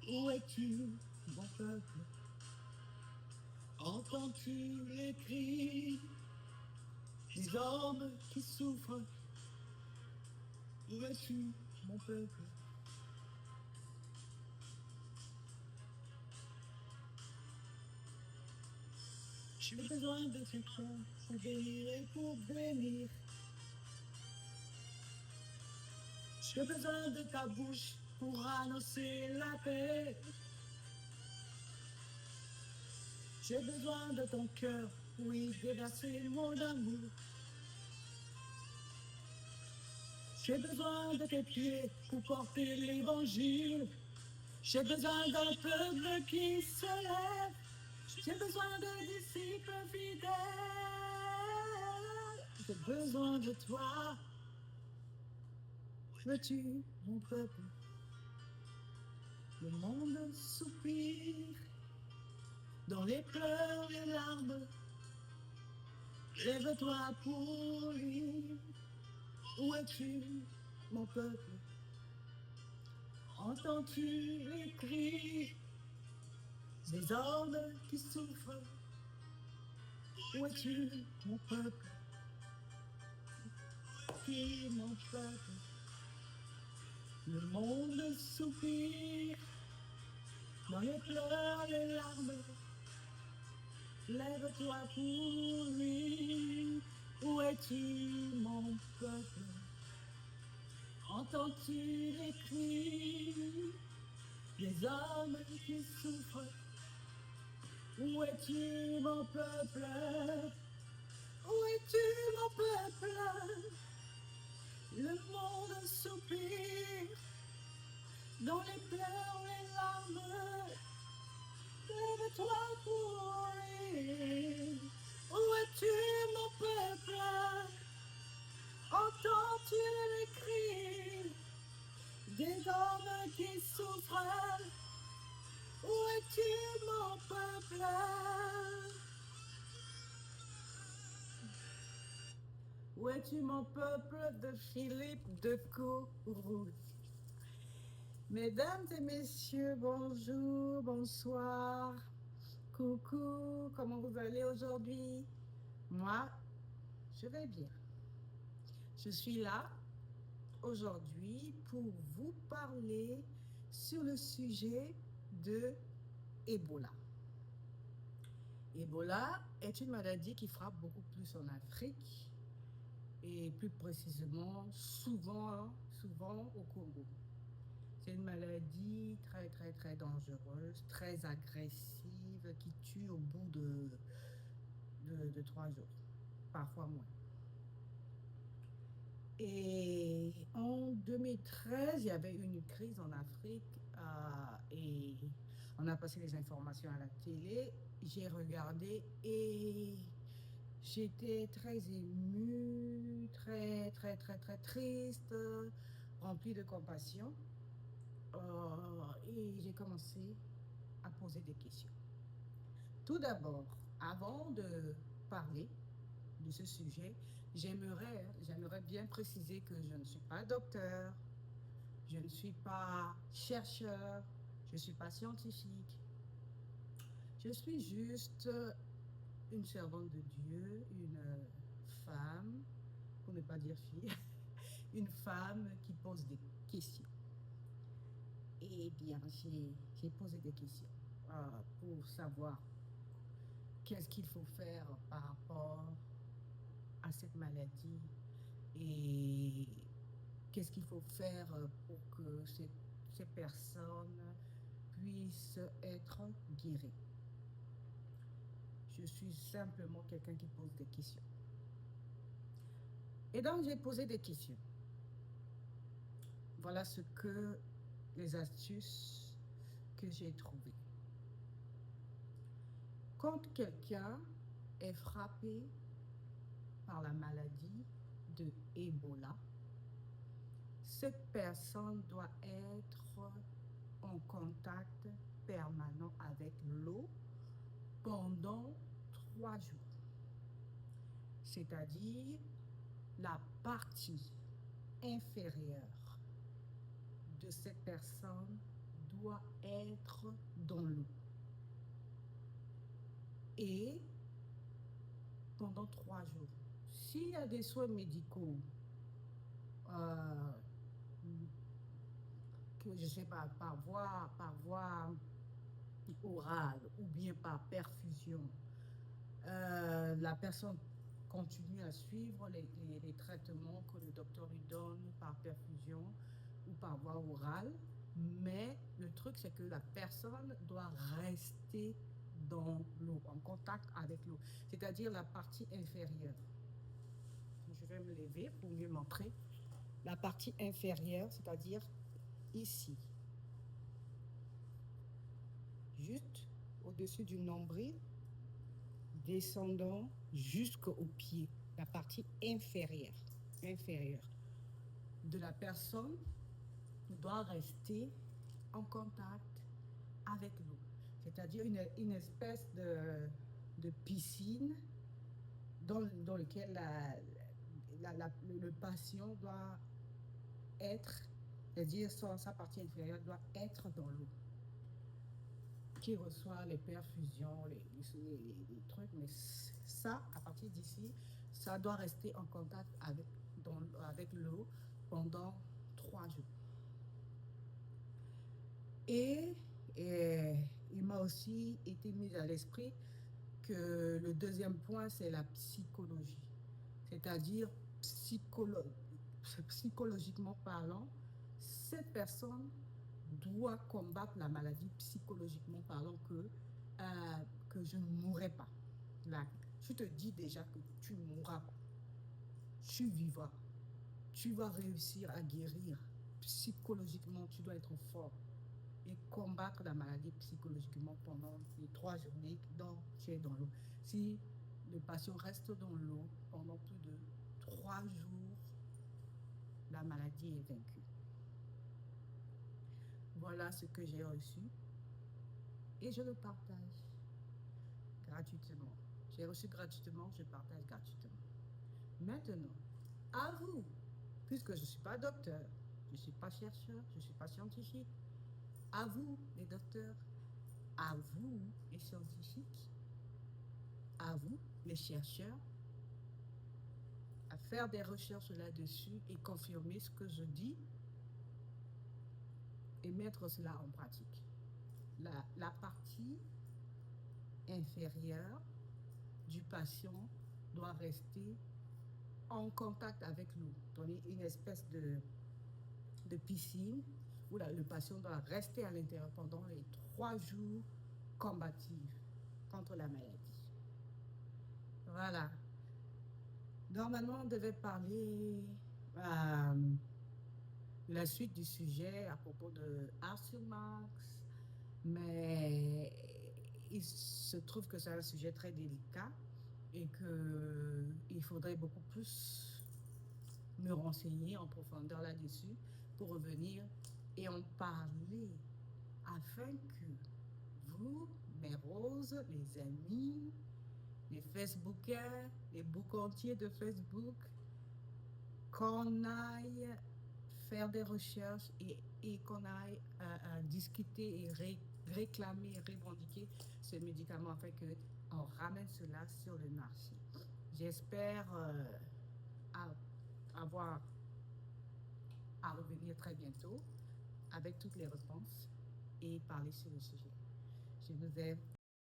Où es-tu, mon peuple? Entends-tu les cris des hommes qui souffrent? Où es-tu, mon peuple? J'ai besoin de ce cœur pour bénir et pour bénir. J'ai besoin de ta bouche pour annoncer la paix. J'ai besoin de ton cœur pour y déverser mon amour. J'ai besoin de tes pieds pour porter l'évangile. J'ai besoin d'un peuple qui se lève. J'ai besoin de disciples fidèles. J'ai besoin de toi. Veux-tu, mon peuple? Le monde soupire dans les pleurs et larmes. Lève-toi pour lui. Où es-tu, mon peuple? Entends-tu les cris des hommes qui souffrent? Où es-tu, mon peuple? Qui, mon peuple? Le monde soupire dans les pleurs, les larmes. Lève-toi pour lui. Où es-tu, mon peuple? Entends-tu les cris des hommes qui souffrent? Où es-tu, mon peuple? Où es-tu, mon peuple? Le monde soupire dans les pleurs, les larmes. Lève-toi pour lui. Où es-tu, mon peuple? Entends-tu les cris des hommes qui souffrent? Où es-tu, mon peuple? Où es-tu, mon peuple de Philippe de Courroux? Mesdames et messieurs, bonjour, bonsoir, coucou, comment vous allez aujourd'hui? Moi, je vais bien. Je suis là aujourd'hui pour vous parler sur le sujet de Ebola. Ebola est une maladie qui frappe beaucoup plus en Afrique et plus précisément souvent au Congo. C'est une maladie très dangereuse, très agressive, qui tue au bout de 3 jours, parfois moins. Et en 2013, il y avait une crise en Afrique et on a passé les informations à la télé. J'ai regardé et j'étais très émue, très triste, remplie de compassion. Et j'ai commencé à poser des questions. Tout d'abord, avant de parler de ce sujet, j'aimerais bien préciser que je ne suis pas docteur, je ne suis pas chercheur, je ne suis pas scientifique. Je suis juste une servante de Dieu, une femme, pour ne pas dire fille, une femme qui pose des questions. Eh bien, j'ai posé des questions pour savoir qu'est-ce qu'il faut faire par rapport à cette maladie et qu'est-ce qu'il faut faire pour que ces personnes puissent être guéries. Je suis simplement quelqu'un qui pose des questions. Et donc, j'ai posé des questions. Voilà ce que les astuces que j'ai trouvées. Quand quelqu'un est frappé par la maladie de Ebola, cette personne doit être en contact permanent avec l'eau pendant 3 jours. C'est-à-dire la partie inférieure de cette personne doit être être dans l'eau. Et pendant 3 jours. S'il y a des soins médicaux, euh, que je ne sais pas, par voie orale ou bien par perfusion, la personne continue à suivre les traitements que le docteur lui donne par perfusion ou par voie orale, mais le truc c'est que la personne doit rester dans l'eau, en contact avec l'eau, c'est-à-dire la partie inférieure. Je vais me lever pour mieux montrer. La partie inférieure, c'est-à-dire ici, juste au-dessus du nombril, descendant jusqu'au pied, la partie inférieure de la personne doit rester en contact avec l'eau, c'est-à-dire une espèce de piscine dans lequel le patient doit être, c'est-à-dire sa partie inférieure doit être dans l'eau, qui reçoit les perfusions, les trucs, mais ça, à partir d'ici, ça doit rester en contact avec l'eau pendant 3 jours. Et il m'a aussi été mis à l'esprit que le deuxième point, c'est la psychologie. C'est-à-dire, psychologiquement parlant, cette personne doit combattre la maladie psychologiquement parlant, que je ne mourrai pas. Là, je te dis déjà que tu ne mourras pas. Tu vivras. Tu vas réussir à guérir. Psychologiquement, tu dois être fort et combattre la maladie psychologiquement pendant les 3 journées dont tu es dans l'eau. Si le patient reste dans l'eau pendant plus de 3 jours, la maladie est vaincue. Voilà ce que j'ai reçu et je le partage gratuitement. J'ai reçu gratuitement, je partage gratuitement. Maintenant, à vous, puisque je ne suis pas docteur, je ne suis pas chercheur, je ne suis pas scientifique, à vous les docteurs, à vous les scientifiques, à vous les chercheurs, à faire des recherches là-dessus et confirmer ce que je dis et mettre cela en pratique. La partie inférieure du patient doit rester en contact avec l'eau, dans une espèce de piscine où le patient doit rester à l'intérieur pendant les 3 jours combatifs contre la maladie. Voilà. Normalement, on devait parler de la suite du sujet à propos de Arthur Marx, mais il se trouve que c'est un sujet très délicat et qu'il faudrait beaucoup plus me renseigner en profondeur là-dessus pour revenir et en parler afin que vous, mes roses, les amis, les Facebookers, les boucantiers de Facebook, qu'on aille faire des recherches et qu'on aille discuter et réclamer et revendiquer ce médicament afin qu'on ramène cela sur le marché. J'espère avoir à revenir très bientôt avec toutes les réponses et parler sur le sujet. Je vous aime.